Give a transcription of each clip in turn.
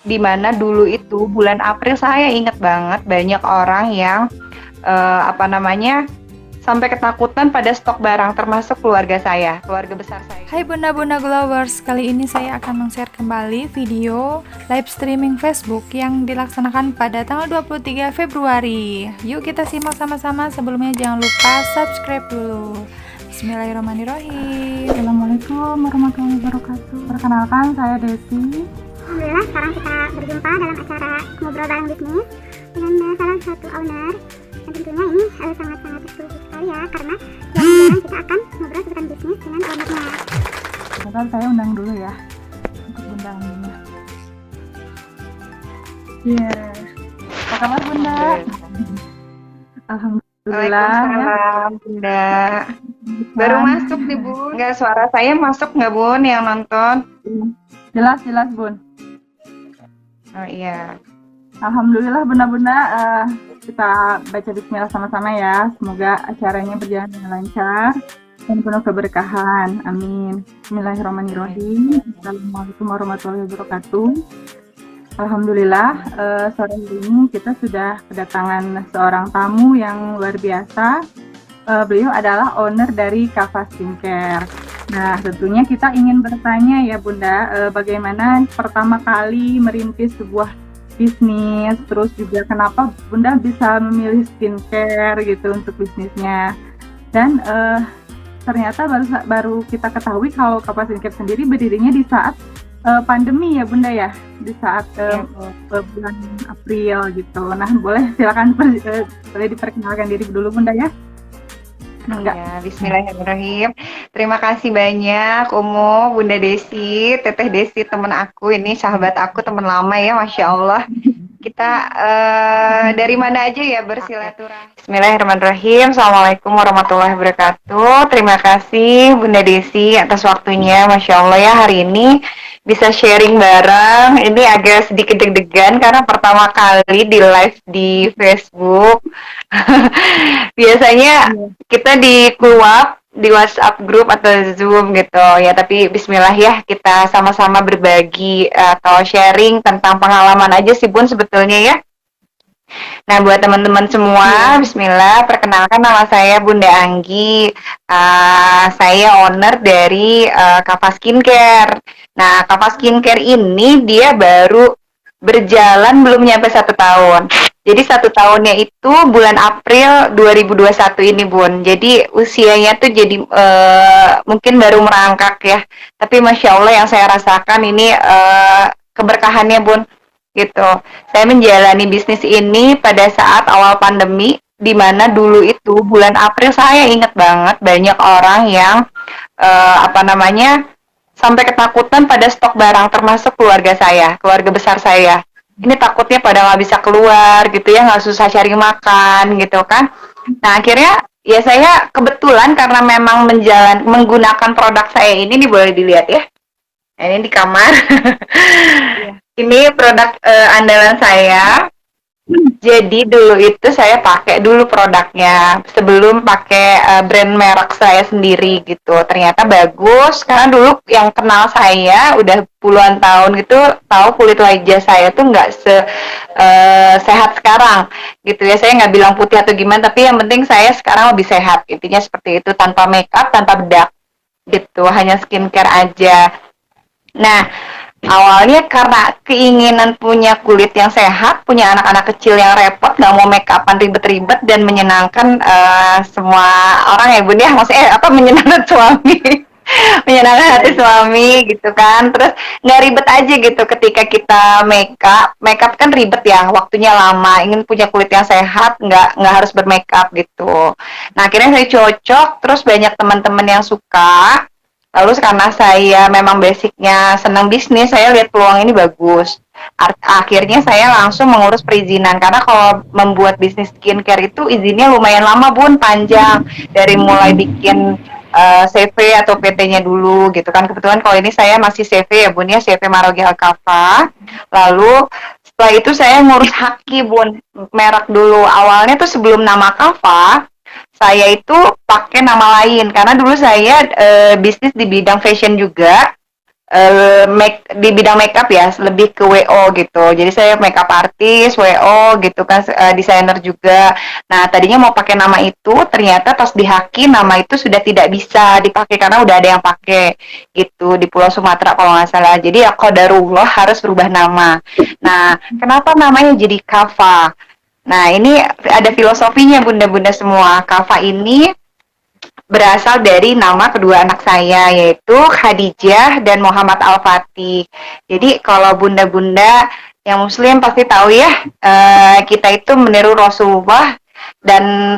di mana dulu itu bulan April saya ingat banget banyak orang yang sampai ketakutan pada stok barang termasuk keluarga saya, keluarga besar saya. Hai Bunda-Bunda Glowers, kali ini saya akan men-share kembali video live streaming Facebook yang dilaksanakan pada tanggal 23 Februari. Yuk kita simak sama-sama, sebelumnya jangan lupa subscribe dulu. Bismillahirrahmanirrahim. Assalamualaikum warahmatullahi wabarakatuh. Perkenalkan, saya Desi. Alhamdulillah sekarang kita berjumpa dalam acara Ngobrol Bareng Bisnis dengan salah satu owner. Dan tentunya ini sangat-sangat eksklusif sekali ya, karena jarang-jarang kita akan ngobrol seputar bisnis dengan ownernya. Bentar, saya undang dulu ya untuk Bunda Aminah. Iya. Apa kabar Bunda? Alhamdulillah. Waalaikumsalam, Bunda. Baru masuk nih, Bun. Enggak, suara saya masuk nggak, Bun, yang nonton? Jelas Bun. Oh iya. Alhamdulillah Bunda-Bunda, kita baca bismillah sama-sama ya. Semoga acaranya berjalan dengan lancar dan penuh keberkahan. Amin. Bismillahirrahmanirrahim. Assalamualaikum warahmatullahi wabarakatuh. Alhamdulillah, sore hari ini kita sudah kedatangan seorang tamu yang luar biasa. Beliau adalah owner dari Kava Skincare. Nah, tentunya kita ingin bertanya ya Bunda, bagaimana pertama kali merintis sebuah bisnis, terus juga kenapa Bunda bisa memilih skincare gitu untuk bisnisnya. Dan ternyata baru kita ketahui kalau Kava Skincare sendiri berdirinya di saat pandemi ya Bunda ya, di saat bulan April gitu. Nah, boleh silakan boleh diperkenalkan diri dulu Bunda ya. Ya, bismillahirrahmanirrahim. Terima kasih banyak Umu, Bunda Desi, Teteh Desi, teman aku ini, sahabat aku, teman lama ya, Masya Allah. Kita dari mana aja ya bersilaturahmi. Bismillahirrahmanirrahim. Assalamualaikum warahmatullahi wabarakatuh. Terima kasih Bunda Desi atas waktunya, Masya Allah ya, hari ini bisa sharing bareng. Ini agak sedikit deg-degan karena pertama kali di live di Facebook. Biasanya kita di keluar di WhatsApp grup atau Zoom gitu ya, tapi bismillah ya, kita sama-sama berbagi atau sharing tentang pengalaman aja sih Bun sebetulnya ya. Nah, buat teman-teman semua, bismillah, perkenalkan nama saya Bunda Anggi. Saya owner dari Kava Skincare. Nah, Kava Skincare ini dia baru berjalan belum nyampe 1 tahun. Jadi 1 tahunnya itu bulan April 2021 ini Bun. Jadi usianya tuh jadi mungkin baru merangkak ya. Tapi Masya Allah yang saya rasakan ini keberkahannya Bun. Gitu. Saya menjalani bisnis ini pada saat awal pandemi, di mana dulu itu bulan April saya ingat banget banyak orang yang sampai ketakutan pada stok barang termasuk keluarga saya, keluarga besar saya. Ini takutnya pada nggak bisa keluar gitu ya, nggak susah cari makan gitu kan. Nah akhirnya ya saya kebetulan karena memang menggunakan produk saya ini boleh dilihat ya. Ini di kamar. Ini produk andalan saya. Jadi dulu itu saya pakai dulu produknya sebelum pakai brand merek saya sendiri gitu. Ternyata bagus karena dulu yang kenal saya udah puluhan tahun gitu tahu kulit wajah saya tuh nggak sehat sekarang gitu ya. Saya nggak bilang putih atau gimana, tapi yang penting saya sekarang lebih sehat. Intinya seperti itu, tanpa make up, tanpa bedak gitu, hanya skincare aja. Nah, awalnya karena keinginan punya kulit yang sehat, punya anak-anak kecil yang repot, nggak mau make upan ribet-ribet dan menyenangkan semua orang ya Bun ya, maksudnya menyenangkan suami, menyenangkan hati suami gitu kan. Terus nggak ribet aja gitu ketika kita make up kan ribet ya, waktunya lama. Ingin punya kulit yang sehat, nggak harus bermake up gitu. Nah akhirnya saya cocok, terus banyak teman-teman yang suka. Lalu karena saya memang basicnya senang bisnis, saya lihat peluang ini bagus. Akhirnya saya langsung mengurus perizinan, karena kalau membuat bisnis skincare itu izinnya lumayan lama Bun, panjang. Dari mulai bikin CV atau PT-nya dulu gitu kan. Kebetulan kalau ini saya masih CV ya Bun ya, CV Marogi Alkafa. Lalu setelah itu saya ngurus Haki Bun, merek dulu. Awalnya tuh sebelum nama Kava, saya itu pakai nama lain karena dulu saya bisnis di bidang fashion juga, di bidang makeup ya, lebih ke WO gitu. Jadi saya makeup artist, WO gitu kan, desainer juga. Nah, tadinya mau pakai nama itu, ternyata pas dihaki nama itu sudah tidak bisa dipakai karena udah ada yang pakai gitu di Pulau Sumatera kalau nggak salah. Jadi ya qadarullah harus berubah nama. Nah, kenapa namanya jadi Kava? Nah, ini ada filosofinya bunda-bunda semua. Kava ini berasal dari nama kedua anak saya yaitu Khadijah dan Muhammad Al-Fatih. Jadi kalau bunda-bunda yang muslim pasti tahu ya, kita itu meniru Rasulullah dan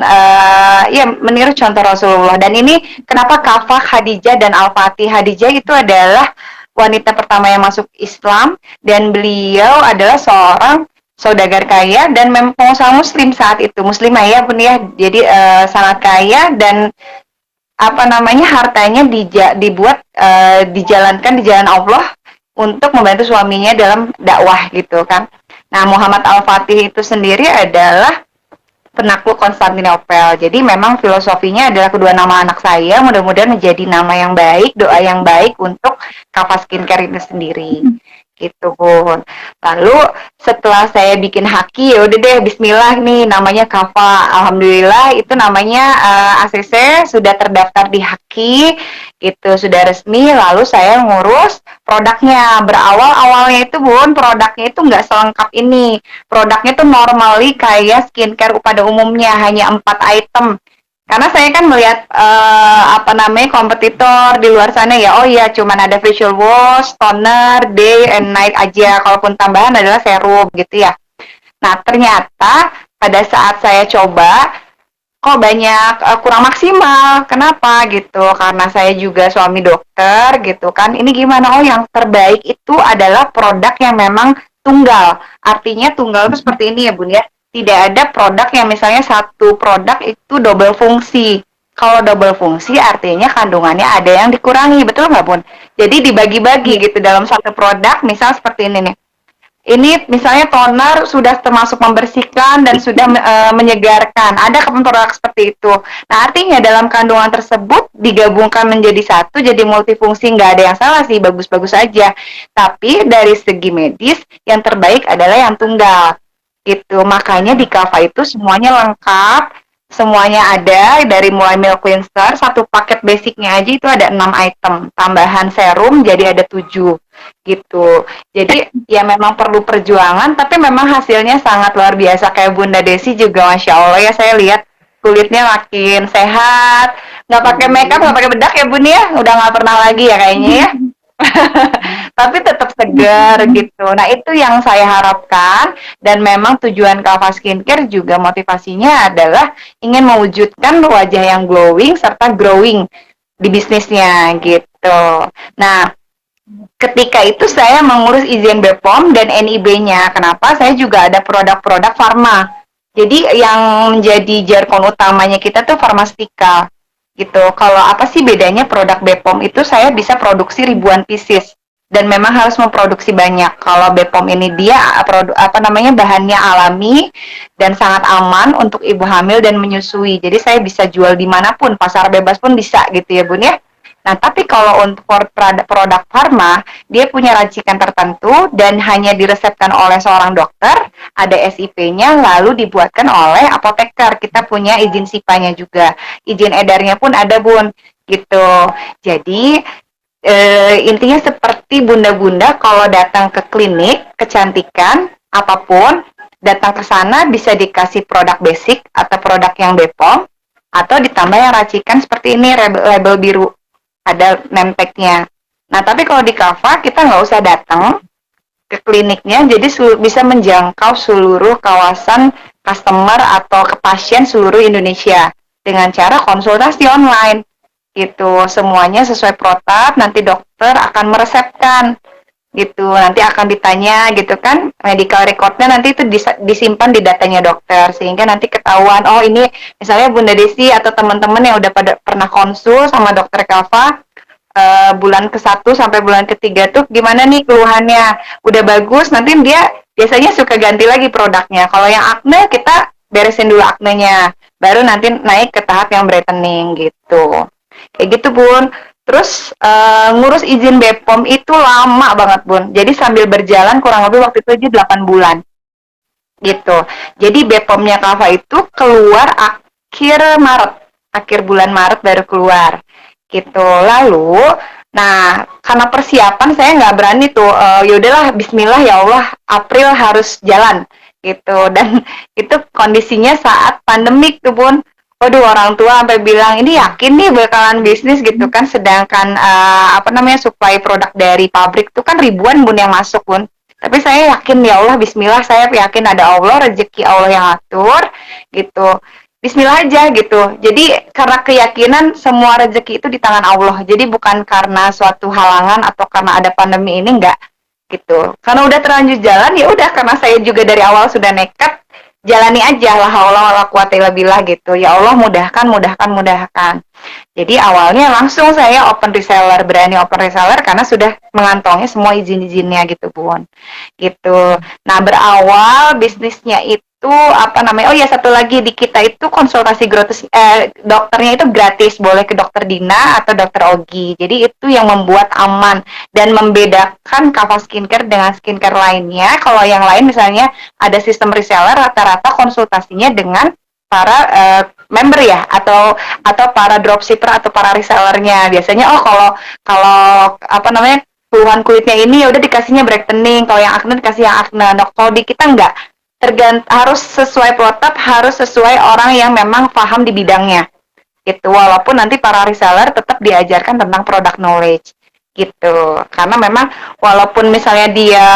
ya meniru contoh Rasulullah. Dan ini kenapa Kafah Khadijah dan Al-Fatih? Khadijah itu adalah wanita pertama yang masuk Islam dan beliau adalah seorang saudagar kaya dan pengusaha muslim saat itu, muslimah ya bun ya. Jadi sangat kaya dan apa namanya hartanya dibuat dijalankan di jalan Allah untuk membantu suaminya dalam dakwah gitu kan. Nah, Muhammad Al-Fatih itu sendiri adalah penakluk Konstantinopel. Jadi memang filosofinya adalah kedua nama anak saya mudah-mudahan menjadi nama yang baik, doa yang baik untuk Kava Skincare itu sendiri. Gitu Bun. Lalu setelah saya bikin haki ya udah deh bismillah nih namanya Kava. Alhamdulillah itu namanya ACC sudah terdaftar di haki itu sudah resmi. Lalu saya ngurus produknya. Awalnya itu Bun, produknya itu nggak selengkap ini. Produknya tuh normally kayak skincare pada umumnya hanya 4 item. Karena saya kan melihat apa namanya kompetitor di luar sana ya, oh iya cuman ada facial wash, toner, day and night aja. Kalaupun tambahan adalah serum gitu ya. Nah ternyata pada saat saya coba kok banyak kurang maksimal. Kenapa gitu? Karena saya juga suami dokter gitu kan. Ini gimana? Oh yang terbaik itu adalah produk yang memang tunggal. Artinya tunggal itu seperti ini ya Bun ya. Tidak ada produk yang misalnya satu produk itu double fungsi. Kalau double fungsi artinya kandungannya ada yang dikurangi, betul nggak Bun? Jadi dibagi-bagi gitu dalam satu produk, misal seperti ini nih. Ini misalnya toner sudah termasuk membersihkan dan sudah menyegarkan. Ada produk seperti itu. Nah artinya dalam kandungan tersebut digabungkan menjadi satu, jadi multifungsi, nggak ada yang salah sih, bagus-bagus aja. Tapi dari segi medis yang terbaik adalah yang tunggal. Gitu. Makanya di Kava itu semuanya lengkap. Semuanya ada dari mulai milk cleanser, satu paket basicnya aja itu ada 6 item. Tambahan serum jadi ada 7 gitu. Jadi ya memang perlu perjuangan tapi memang hasilnya sangat luar biasa. Kayak Bunda Desi juga Masya Allah ya, saya lihat kulitnya makin sehat, nggak pakai makeup, nggak pakai bedak ya Bun ya, udah nggak pernah lagi ya kayaknya ya. Tapi tetap segar gitu. Nah itu yang saya harapkan dan memang tujuan Kava Skincare juga motivasinya adalah ingin mewujudkan wajah yang glowing serta growing di bisnisnya gitu. Nah ketika itu saya mengurus izin BPOM dan NIB-nya. Kenapa? Saya juga ada produk-produk farma. Jadi yang menjadi jargon utamanya kita tuh farmastika gitu. Kalau apa sih bedanya produk BPOM itu saya bisa produksi ribuan pieces dan memang harus memproduksi banyak. Kalau BPOM ini dia bahannya alami dan sangat aman untuk ibu hamil dan menyusui. Jadi saya bisa jual dimanapun, pasar bebas pun bisa gitu ya Bun ya. Nah, tapi kalau untuk produk farma, dia punya racikan tertentu dan hanya diresepkan oleh seorang dokter, ada SIP-nya, lalu dibuatkan oleh apoteker. Kita punya izin SIPA-nya juga. Izin edarnya pun ada, Bun. Gitu. Jadi, intinya seperti bunda-bunda kalau datang ke klinik, kecantikan, apapun, datang ke sana bisa dikasih produk basic atau produk yang BPOM, atau ditambah yang racikan seperti ini, label biru. Ada name tag-nya. Nah, tapi kalau di Kava kita nggak usah datang ke kliniknya, jadi bisa menjangkau seluruh kawasan customer atau ke pasien seluruh Indonesia dengan cara konsultasi online. Gitu, semuanya sesuai protap, nanti dokter akan meresepkan. Gitu, nanti akan ditanya gitu kan, medical record-nya nanti itu disimpan di datanya dokter sehingga nanti ketahuan, oh ini misalnya Bunda Desi atau teman-teman yang udah pernah konsul sama dokter Kava bulan ke-1 sampai bulan ke-3 tuh gimana nih keluhannya, udah bagus, nanti dia biasanya suka ganti lagi produknya. Kalau yang acne kita beresin dulu acnenya, baru nanti naik ke tahap yang brightening gitu. Kayak gitu Bun. Terus ngurus izin BPOM itu lama banget Bun. Jadi sambil berjalan kurang lebih waktu itu aja 8 bulan gitu. Jadi BPOM-nya Kava itu keluar akhir bulan Maret baru keluar gitu. Lalu, nah karena persiapan saya nggak berani tuh, yaudahlah Bismillah ya Allah, April harus jalan gitu. Dan itu kondisinya saat pandemik tuh Bun. Waduh, orang tua sampai bilang ini yakin nih bakalan bisnis gitu kan, sedangkan apa namanya supply produk dari pabrik tuh kan ribuan Bun yang masuk Bun. Tapi saya yakin ya Allah, Bismillah, saya yakin ada Allah, rezeki Allah yang atur gitu. Bismillah aja gitu. Jadi karena keyakinan semua rezeki itu di tangan Allah. Jadi bukan karena suatu halangan atau karena ada pandemi ini enggak gitu. Karena udah terlanjur jalan ya udah, karena saya juga dari awal sudah nekat, jalani aja, la haula wala quwata illa billah gitu. Ya Allah, mudahkan, mudahkan, mudahkan. Jadi awalnya langsung saya open reseller, berani open reseller karena sudah mengantongi semua izin-izinnya gitu Bun. Gitu. Nah, berawal bisnisnya itu apa namanya? Oh ya, satu lagi, di kita itu konsultasi gratis, dokternya itu gratis, boleh ke dokter Dina atau dokter Ogi. Jadi itu yang membuat aman dan membedakan Kava Skincare dengan skincare lainnya. Kalau yang lain misalnya ada sistem reseller, rata-rata konsultasinya dengan para member ya, atau para dropshipper atau para resellernya. Biasanya kalau apa namanya, keluhan kulitnya ini ya udah dikasihnya brightening, kalau yang acne dikasih yang acne. Nah, kalau di kita enggak, harus sesuai protap, harus sesuai orang yang memang paham di bidangnya gitu. Walaupun nanti para reseller tetap diajarkan tentang product knowledge gitu. Karena memang walaupun misalnya dia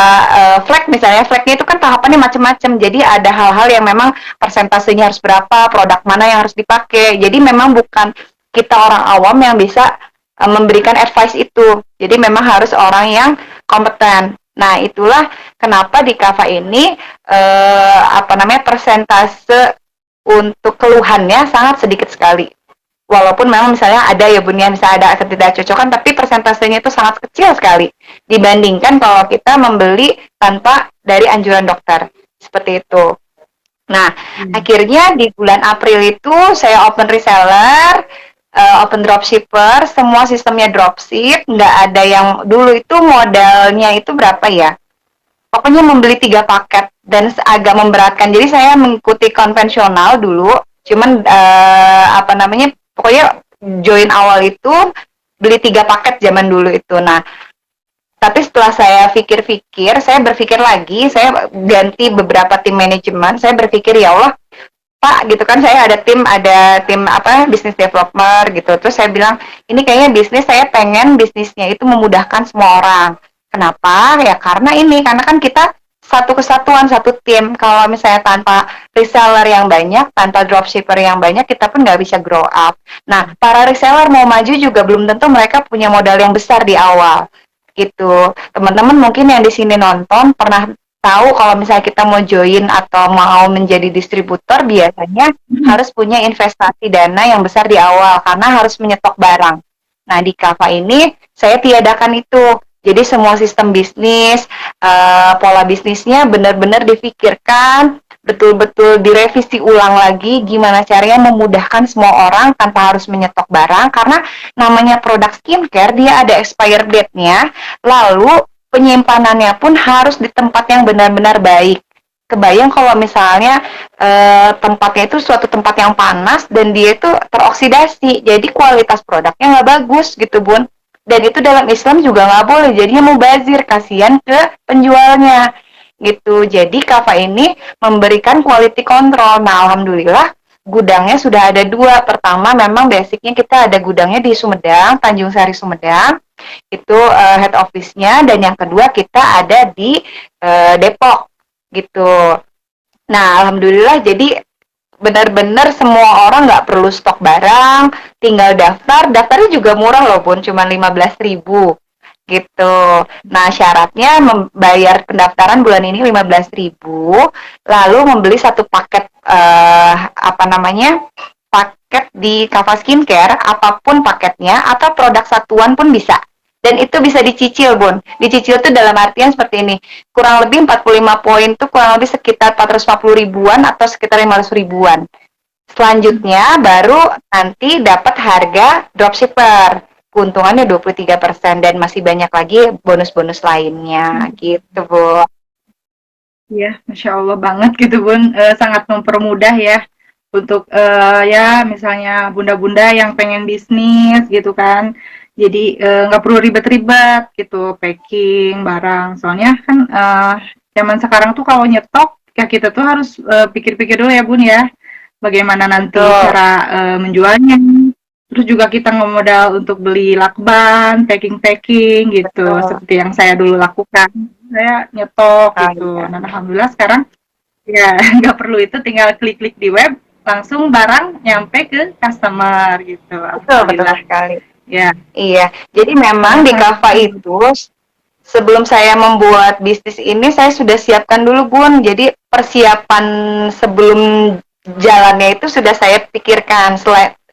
misalnya flagnya itu kan tahapannya macam-macam. Jadi ada hal-hal yang memang persentasenya harus berapa, produk mana yang harus dipakai. Jadi memang bukan kita orang awam yang bisa memberikan advice itu. Jadi memang harus orang yang kompeten. Nah, itulah kenapa di Kava ini apa namanya, persentase untuk keluhannya sangat sedikit sekali. Walaupun memang misalnya ada ya Bun ya, misalnya ada ketidakcocokan, tapi persentasenya itu sangat kecil sekali dibandingkan kalau kita membeli tanpa dari anjuran dokter. Seperti itu. Nah, akhirnya di bulan April itu saya open reseller, open dropshipper, semua sistemnya dropship, nggak ada yang dulu itu modalnya itu berapa ya? Pokoknya membeli 3 paket dan agak memberatkan. Jadi saya mengikuti konvensional dulu, cuman apa namanya, pokoknya join awal itu beli 3 paket zaman dulu itu. Nah, tapi setelah saya pikir-pikir, saya berpikir lagi, saya ganti beberapa tim manajemen, saya berpikir ya Allah, Pak, gitu kan, saya ada tim apa, business developer gitu. Terus saya bilang, ini kayaknya bisnis, saya pengen bisnisnya itu memudahkan semua orang. Kenapa? Ya karena kan kita satu kesatuan, satu tim. Kalau misalnya tanpa reseller yang banyak, tanpa dropshipper yang banyak, kita pun nggak bisa grow up. Nah, para reseller mau maju juga belum tentu mereka punya modal yang besar di awal. Gitu. Teman-teman mungkin yang di sini nonton pernah tahu kalau misalnya kita mau join atau mau menjadi distributor, biasanya harus punya investasi dana yang besar di awal karena harus menyetok barang. Nah, di Kava ini saya tiadakan itu. Jadi semua sistem bisnis, pola bisnisnya benar-benar difikirkan, betul-betul direvisi ulang lagi gimana caranya memudahkan semua orang tanpa harus menyetok barang, karena namanya produk skincare dia ada expire date-nya, lalu penyimpanannya pun harus di tempat yang benar-benar baik. Kebayang kalau misalnya tempatnya itu suatu tempat yang panas dan dia itu teroksidasi, jadi kualitas produknya nggak bagus gitu Bun. Dan itu dalam Islam juga nggak boleh, jadinya mubazir, kasihan ke penjualnya gitu. Jadi Kava ini memberikan quality control. Nah, alhamdulillah gudangnya sudah ada 2. Pertama memang basicnya kita ada gudangnya di Sumedang, Tanjung Sari Sumedang, itu head office-nya, dan yang kedua kita ada di Depok gitu. Nah, alhamdulillah jadi benar-benar semua orang nggak perlu stok barang, tinggal daftarnya juga murah loh Bun, cuma 15.000 gitu. Nah, syaratnya membayar pendaftaran bulan ini 15.000, lalu membeli satu paket apa namanya, paket di Kava Skincare, apapun paketnya atau produk satuan pun bisa. Dan itu bisa dicicil Bun. Dicicil tuh dalam artian seperti ini, kurang lebih 45 poin tuh kurang lebih sekitar 450 ribuan atau sekitar 500 ribuan. Selanjutnya baru nanti dapat harga dropshipper. keuntungannya 23% dan masih banyak lagi bonus-bonus lainnya gitu, Bu. Iya, Masya Allah banget gitu Bun. Sangat mempermudah ya untuk ya misalnya bunda-bunda yang pengen bisnis gitu kan. Jadi nggak perlu ribet-ribet gitu packing barang. Soalnya kan zaman sekarang tuh kalau nyetok ya kita tuh harus pikir-pikir dulu ya Bun ya. Bagaimana nanti Betul, cara menjualnya. Terus juga kita nggak modal untuk beli lakban, packing-packing gitu, betul. seperti yang saya dulu lakukan. Saya nyetok Oh, gitu. iya. Dan alhamdulillah sekarang ya nggak perlu itu, tinggal klik-klik di web, langsung barang nyampe ke customer gitu. Betul, betul Alhamdulillah. sekali. Ya, Iya, jadi memang di sangat-sangat Kava itu sebelum saya membuat bisnis ini saya sudah siapkan dulu Bun. Jadi persiapan sebelum jalannya itu sudah saya pikirkan.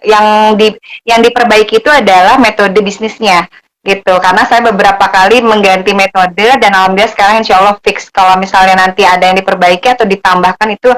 Yang diperbaiki itu adalah metode bisnisnya gitu. Karena saya beberapa kali mengganti metode dan alhamdulillah sekarang insya Allah fix. Kalau misalnya nanti ada yang diperbaiki atau ditambahkan itu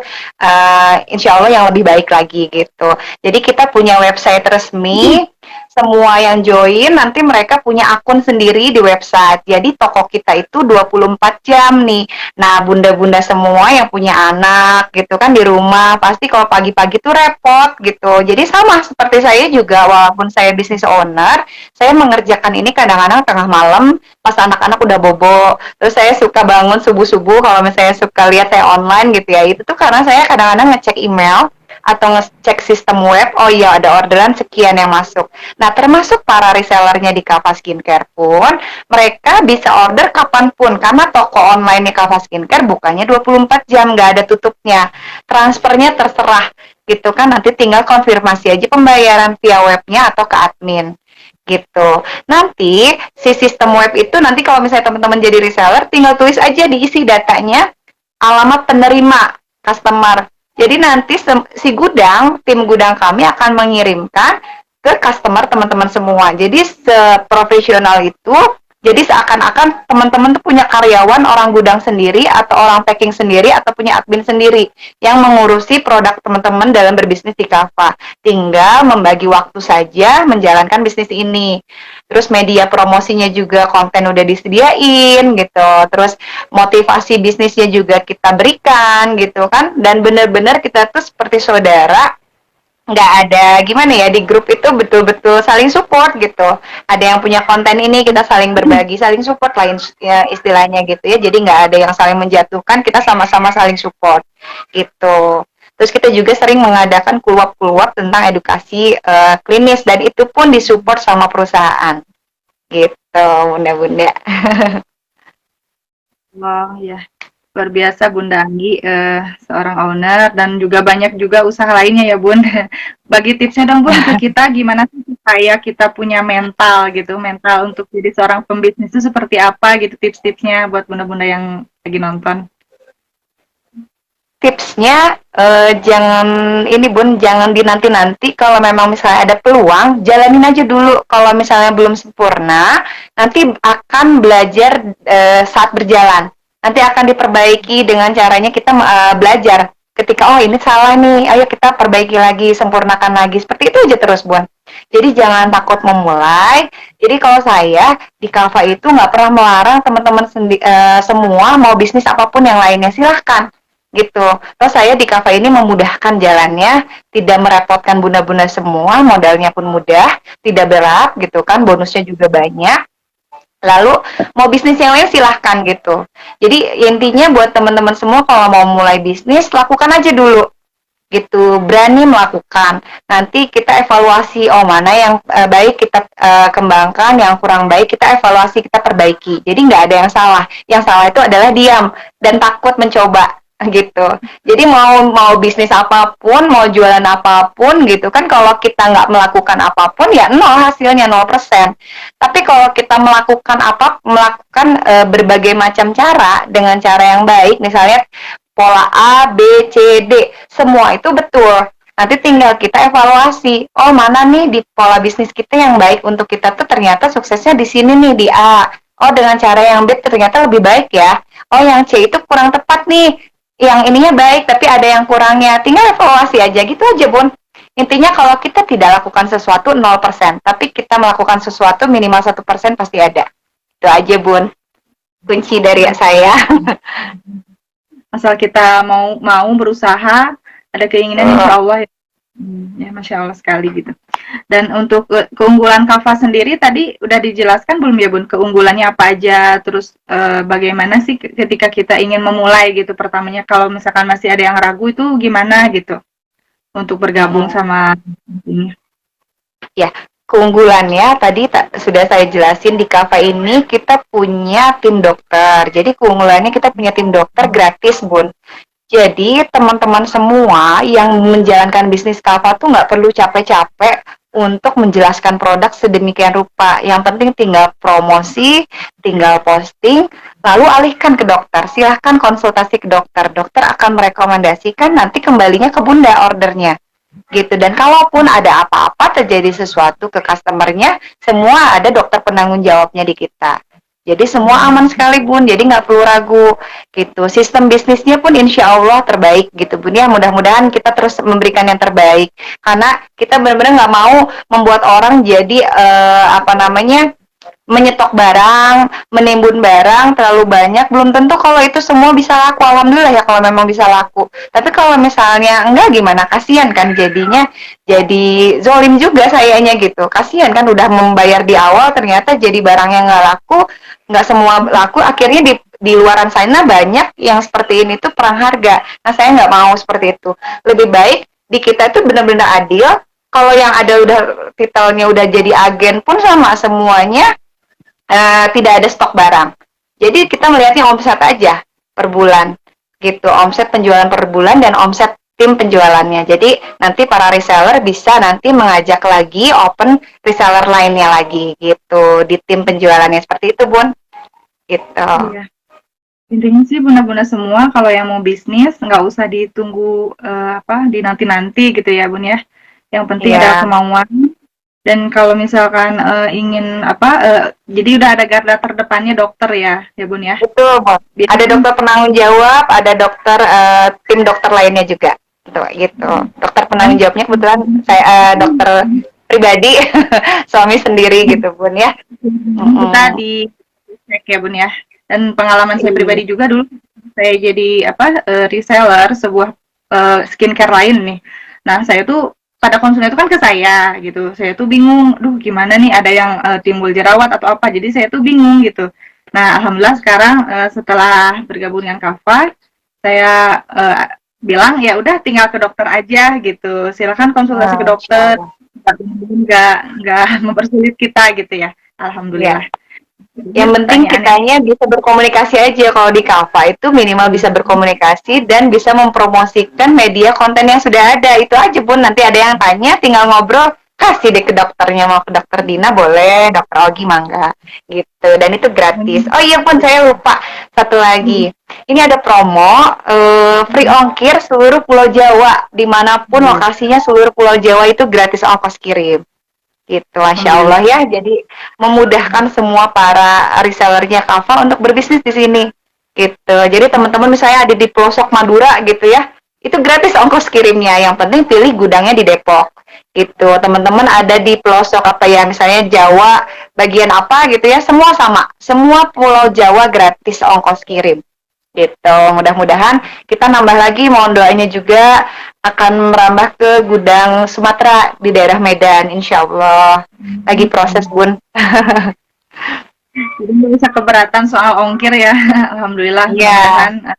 insya Allah yang lebih baik lagi gitu. Jadi kita punya website resmi, semua yang join nanti mereka punya akun sendiri di website. Jadi toko kita itu 24 jam nih. Nah, bunda-bunda semua yang punya anak gitu kan di rumah, pasti kalau pagi-pagi tuh repot gitu. Jadi sama seperti saya juga, walaupun saya business owner, saya mengerjakan ini kadang-kadang tengah malam pas anak-anak udah bobo. Terus saya suka bangun subuh-subuh kalau misalnya suka lihat saya online gitu ya. Itu tuh karena saya kadang-kadang ngecek email atau ngecek sistem web, oh iya ada orderan sekian yang masuk. Nah, termasuk para resellernya di Kava Skincare pun, mereka bisa order kapanpun, karena toko online di Kava Skincare bukannya 24 jam, nggak ada tutupnya. Transfernya terserah, gitu kan, nanti tinggal konfirmasi aja pembayaran via webnya atau ke admin. Gitu. Nanti, si sistem web itu nanti kalau misalnya teman-teman jadi reseller, tinggal tulis aja diisi datanya, alamat penerima, customer. Jadi nanti si gudang, tim gudang kami akan mengirimkan ke customer teman-teman semua. Jadi seprofesional itu, jadi seakan-akan teman-teman tuh punya karyawan orang gudang sendiri atau orang packing sendiri atau punya admin sendiri yang mengurusi produk teman-teman dalam berbisnis di Kava. Tinggal membagi waktu saja menjalankan bisnis ini. Terus media promosinya juga konten udah disediain gitu. Terus motivasi bisnisnya juga kita berikan gitu kan. Dan benar-benar kita tuh seperti saudara, nggak ada gimana ya, di grup itu betul-betul saling support gitu. Ada yang punya konten ini kita saling berbagi, saling support lain ya, istilahnya gitu ya. Jadi nggak ada yang saling menjatuhkan, kita sama-sama saling support gitu. Terus kita juga sering mengadakan keluap-keluap tentang edukasi klinis dan itu pun disupport sama perusahaan gitu, bunda-bunda. Allah ya. Luar biasa Bunda Anggi, seorang owner dan juga banyak juga usaha lainnya ya Bun. Bagi tipsnya dong Bun ke kita, gimana sih supaya kita punya mental gitu, mental untuk jadi seorang pembisnis itu seperti apa gitu, tips-tipsnya buat bunda-bunda yang lagi nonton. Tipsnya jangan ini Bun, jangan dinanti-nanti. Kalau memang misalnya ada peluang, jalanin aja dulu. Kalau misalnya belum sempurna, nanti akan belajar saat berjalan. Nanti akan diperbaiki dengan caranya kita belajar. Ketika oh ini salah nih, ayo kita perbaiki lagi, sempurnakan lagi. Seperti itu aja terus Bun. Jadi jangan takut memulai. Jadi kalau saya di Kava itu nggak pernah melarang teman-teman semua mau bisnis apapun yang lainnya, silahkan gitu. Terus saya di Kava ini memudahkan jalannya, tidak merepotkan bunda-bunda semua, modalnya pun mudah, tidak berat gitu kan, bonusnya juga banyak. Lalu mau bisnis yang lain silahkan gitu. Jadi intinya buat teman-teman semua kalau mau mulai bisnis, lakukan aja dulu gitu, berani melakukan. Nanti kita evaluasi, oh mana yang baik kita kembangkan, yang kurang baik kita evaluasi, kita perbaiki. Jadi nggak ada yang salah. Yang salah itu adalah diam dan takut mencoba gitu. Jadi mau bisnis apapun, mau jualan apapun gitu kan, kalau kita nggak melakukan apapun ya nol hasilnya, 0%. Tapi kalau kita melakukan berbagai macam cara dengan cara yang baik, misalnya pola A, B, C, D, semua itu betul. Nanti tinggal kita evaluasi, oh mana nih di pola bisnis kita yang baik untuk kita tuh ternyata suksesnya di sini nih di A. Oh dengan cara yang B ternyata lebih baik ya. Oh yang C itu kurang tepat nih. Yang ininya baik tapi ada yang kurangnya. Tinggal evaluasi aja gitu aja Bun. Intinya kalau kita tidak lakukan sesuatu 0%, tapi kita melakukan sesuatu minimal 1% pasti ada. Itu aja Bun, kunci dari saya. Asal kita mau berusaha, ada keinginan, insya Allah ya. Ya, Masya Allah sekali gitu. Dan untuk keunggulan Kava sendiri tadi udah dijelaskan belum ya Bun? Keunggulannya apa aja, terus bagaimana sih ketika kita ingin memulai gitu pertamanya, kalau misalkan masih ada yang ragu itu gimana gitu untuk bergabung sama ini? Ya, keunggulannya tadi sudah saya jelasin, di Kava ini kita punya tim dokter. Jadi keunggulannya kita punya tim dokter gratis Bun. Jadi teman-teman semua yang menjalankan bisnis Kava tuh nggak perlu capek-capek untuk menjelaskan produk sedemikian rupa. Yang penting tinggal promosi, tinggal posting, lalu alihkan ke dokter. Silahkan konsultasi ke dokter. Dokter akan merekomendasikan, nanti kembalinya ke Bunda ordernya. Gitu. Dan kalaupun ada apa-apa terjadi sesuatu ke customernya, semua ada dokter penanggung jawabnya di kita. Jadi semua aman sekali Bun, jadi nggak perlu ragu gitu. Sistem bisnisnya pun insya Allah terbaik gitu Bun ya. Mudah-mudahan kita terus memberikan yang terbaik. Karena kita benar-benar nggak mau membuat orang jadi menyetok barang, menimbun barang terlalu banyak. Belum tentu kalau itu semua bisa laku. Alhamdulillah ya kalau memang bisa laku. Tapi kalau misalnya enggak gimana? Kasihan kan jadinya. Jadi zolim juga sayanya gitu. Kasihan kan udah membayar di awal ternyata jadi barang yang nggak laku. Nggak semua laku, akhirnya di luaran sana banyak yang seperti ini tuh perang harga. Nah saya nggak mau seperti itu. Lebih baik di kita itu benar-benar adil. Kalau yang ada udah titelnya udah jadi agen pun sama semuanya, tidak ada stok barang. Jadi kita melihatnya omset aja per bulan gitu, omset penjualan per bulan dan omset tim penjualannya. Jadi nanti para reseller bisa nanti mengajak lagi open reseller lainnya lagi gitu di tim penjualannya, seperti itu Bun. Gitu. Iya. Intinya sih Bunda-bunda semua kalau yang mau bisnis nggak usah ditunggu di nanti-nanti gitu ya Bun ya. Yang penting ada kemauan. Dan kalau misalkan ingin jadi udah ada garda terdepannya dokter ya Bun ya. Betul Bun. Ada dokter penanggung jawab, ada dokter tim dokter lainnya juga. Gitu. Dokter penanggung jawabnya kebetulan saya dokter pribadi, suami sendiri gitu Bun ya. Kita di cek ya Bun ya. Dan pengalaman saya pribadi juga dulu saya jadi reseller sebuah skincare lain nih. Nah saya tuh pada konsumen itu kan ke saya gitu. Saya tuh bingung, gimana nih ada yang timbul jerawat atau apa. Jadi saya tuh bingung gitu. Nah alhamdulillah sekarang setelah bergabung dengan Kava, saya bilang ya udah tinggal ke dokter aja gitu. Silakan konsultasi ke dokter. Nggak mempersulit kita gitu ya. Alhamdulillah. Yang penting kitanya bisa berkomunikasi aja. Kalau di Kava itu minimal bisa berkomunikasi dan bisa mempromosikan media konten yang sudah ada. Itu aja Bun. Nanti ada yang tanya, tinggal ngobrol, kasih deh ke dokternya. Mau ke dokter Dina boleh, dokter Ogi mangga gitu. Dan itu gratis. Oh iya Bun, saya lupa satu lagi. Ini ada promo free ongkir seluruh Pulau Jawa, dimanapun lokasinya seluruh Pulau Jawa itu gratis ongkos kirim. Gitu, Masya Allah ya. Jadi memudahkan semua para resellernya Kava untuk berbisnis di sini. Gitu. Jadi teman-teman misalnya ada di pelosok Madura gitu ya, itu gratis ongkos kirimnya. Yang penting pilih gudangnya di Depok. Gitu. Teman-teman ada di pelosok misalnya Jawa bagian apa gitu ya, semua sama. Semua Pulau Jawa gratis ongkos kirim. Gitu. Mudah-mudahan kita nambah lagi, mohon doanya juga akan merambah ke gudang Sumatera di daerah Medan, insya Allah. Lagi proses Bun. Jadi nggak bisa keberatan soal ongkir ya, alhamdulillah. Yeah.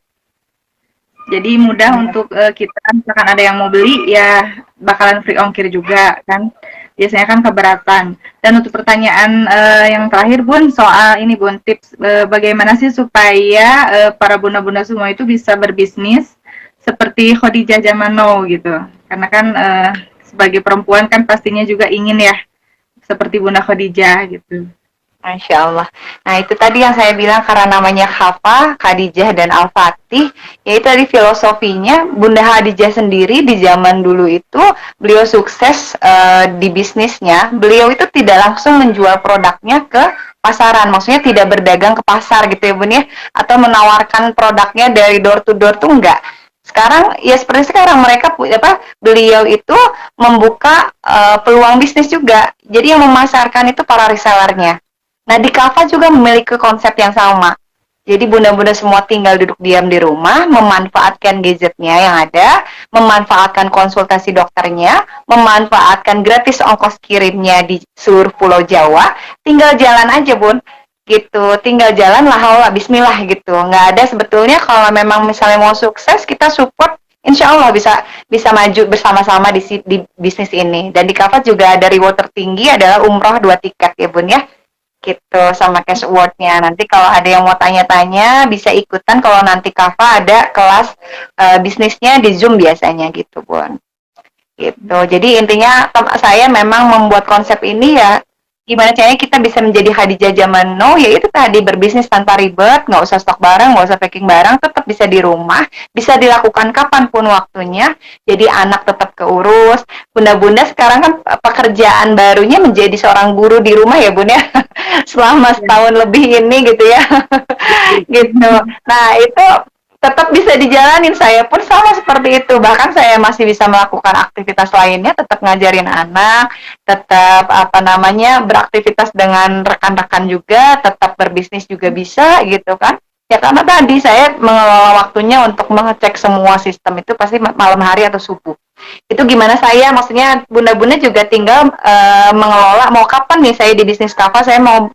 Jadi mudah untuk kita, misalkan ada yang mau beli ya bakalan free ongkir juga kan. Biasanya kan keberatan. Dan untuk pertanyaan yang terakhir Bun, soal ini Bun, tips bagaimana sih supaya para bunda-bunda semua itu bisa berbisnis seperti Khadijah zaman now gitu. Karena kan sebagai perempuan kan pastinya juga ingin ya seperti Bunda Khadijah gitu. Masya Allah. Nah itu tadi yang saya bilang, karena namanya Kava, Khadijah dan Al-Fatih, yaitu tadi filosofinya. Bunda Khadijah sendiri di zaman dulu itu beliau sukses di bisnisnya. Beliau itu tidak langsung menjual produknya ke pasaran, maksudnya tidak berdagang ke pasar gitu ya Bun ya, atau menawarkan produknya dari door to door tuh enggak. sekarang ya seperti sekarang mereka beliau itu membuka peluang bisnis juga. Jadi yang memasarkan itu para resellernya. Nah, di Kava juga memiliki konsep yang sama. Jadi bunda-bunda semua tinggal duduk diam di rumah, memanfaatkan gadgetnya yang ada, memanfaatkan konsultasi dokternya, memanfaatkan gratis ongkos kirimnya di seluruh Pulau Jawa, tinggal jalan aja bun, gitu, tinggal jalan lah, Allah, Bismillah gitu. Nggak ada sebetulnya kalau memang misalnya mau sukses, kita support, insya Allah bisa maju bersama-sama di bisnis ini. Dan di Kava juga ada reward tertinggi adalah umroh 2 tiket ya bun ya, gitu, sama cash award-nya. Nanti kalau ada yang mau tanya-tanya bisa ikutan kalau nanti Kava ada kelas bisnisnya di Zoom biasanya gitu bun, gitu. Jadi intinya saya memang membuat konsep ini ya gimana caranya kita bisa menjadi Khadijah zaman now, yaitu tadi berbisnis tanpa ribet, nggak usah stok barang, nggak usah packing barang, tetap bisa di rumah, bisa dilakukan kapanpun waktunya, jadi anak tetap keurus. Bunda-bunda sekarang kan pekerjaan barunya menjadi seorang guru di rumah ya bun ya, selama setahun lebih ini gitu ya. Gitu. Nah itu tetap bisa dijalanin, saya pun sama seperti itu, bahkan saya masih bisa melakukan aktivitas lainnya, tetap ngajarin anak, tetap beraktivitas dengan rekan-rekan juga, tetap berbisnis juga bisa gitu kan ya, karena tadi saya mengelola waktunya untuk mengecek semua sistem itu pasti malam hari atau subuh. Itu gimana saya, maksudnya bunda-bunda juga tinggal mengelola mau kapan nih saya di bisnis Kava, saya mau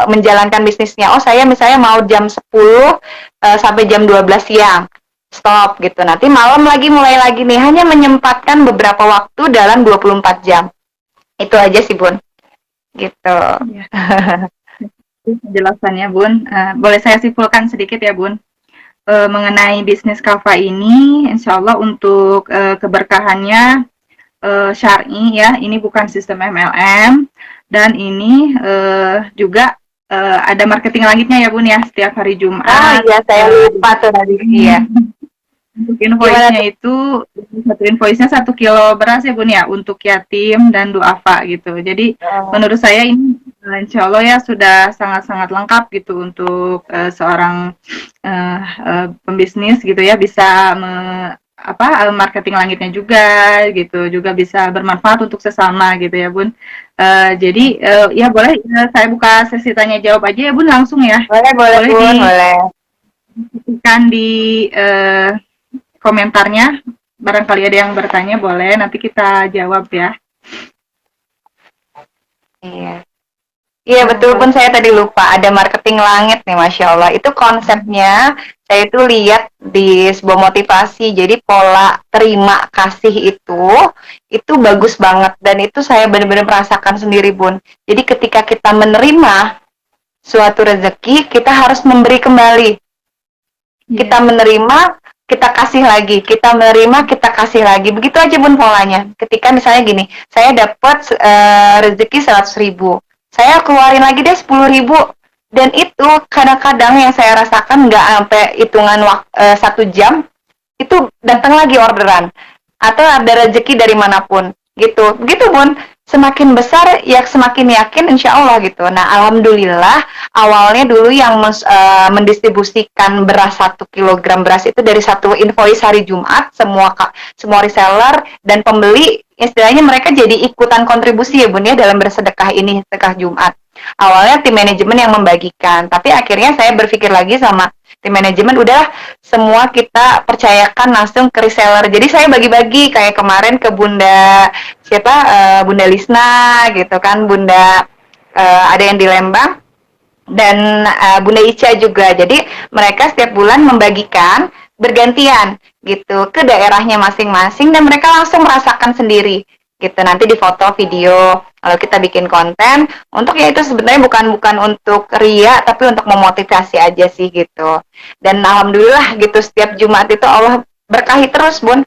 menjalankan bisnisnya, oh saya misalnya mau jam 10 sampai jam 12 siang stop gitu, nanti malam lagi mulai lagi nih, hanya menyempatkan beberapa waktu dalam 24 jam. Itu aja sih bun, gitu. Ya. Penjelasannya bun, boleh saya simpulkan sedikit ya bun, mengenai bisnis Kava ini, insya Allah untuk keberkahannya syar'i ya, ini bukan sistem MLM, dan ini juga ada marketing langitnya ya bun ya, setiap hari Jumat. Ah iya, saya lupa tuh tadi. Iya. Untuk invoice-nya itu, satu invoice-nya 1 kilo beras ya bun ya, untuk yatim dan duafa gitu. Jadi menurut saya ini insya Allah ya sudah sangat-sangat lengkap gitu untuk seorang pembisnis gitu ya, bisa marketing langitnya juga bisa bermanfaat untuk sesama gitu ya bun. Jadi ya boleh saya buka sesi tanya jawab aja ya bun, langsung ya. Boleh bun, boleh. Kan di komentarnya, barangkali ada yang bertanya, boleh nanti kita jawab ya. Iya betul pun, saya tadi lupa ada marketing langit nih, Masya Allah. Itu konsepnya saya itu lihat di sebuah motivasi, jadi pola terima kasih itu bagus banget, dan itu saya benar-benar merasakan sendiri bun. Jadi ketika kita menerima suatu rezeki, kita harus memberi kembali. Kita menerima, kita kasih lagi, kita menerima, kita kasih lagi, begitu aja bun polanya. Ketika misalnya gini, saya dapat rezeki 100.000, saya keluarin lagi deh 10.000, dan itu kadang-kadang yang saya rasakan nggak sampai hitungan 1 jam, itu datang lagi orderan, atau ada rezeki dari manapun, gitu bun. Semakin besar ya semakin yakin insya Allah gitu. Nah alhamdulillah awalnya dulu yang mendistribusikan beras 1 kilogram beras itu dari satu invoice hari Jumat, semua reseller dan pembeli istilahnya mereka jadi ikutan kontribusi ya bun ya dalam bersedekah ini, sedekah Jumat. Awalnya tim manajemen yang membagikan, tapi akhirnya saya berpikir lagi sama tim manajemen, udah semua kita percayakan langsung ke reseller. Jadi saya bagi-bagi kayak kemarin ke Bunda Bunda Lisna gitu kan, Bunda ada yang di Lembang, dan Bunda Ica juga. Jadi mereka setiap bulan membagikan bergantian gitu ke daerahnya masing-masing, dan mereka langsung merasakan sendiri gitu. Nanti di foto, video, lalu kita bikin konten untuk ya itu sebenarnya bukan untuk ria, tapi untuk memotivasi aja sih gitu. Dan alhamdulillah gitu setiap Jumat itu Allah berkahi terus bun.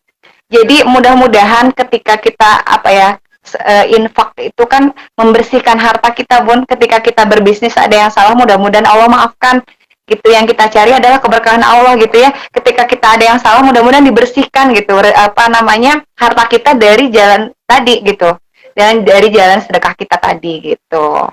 Jadi mudah-mudahan ketika kita infak itu kan membersihkan harta kita bun. Ketika kita berbisnis ada yang salah, mudah-mudahan Allah maafkan gitu. Yang kita cari adalah keberkahan Allah gitu ya. Ketika kita ada yang salah, mudah-mudahan dibersihkan gitu harta kita dari jalan tadi gitu, dan dari jalan sedekah kita tadi gitu.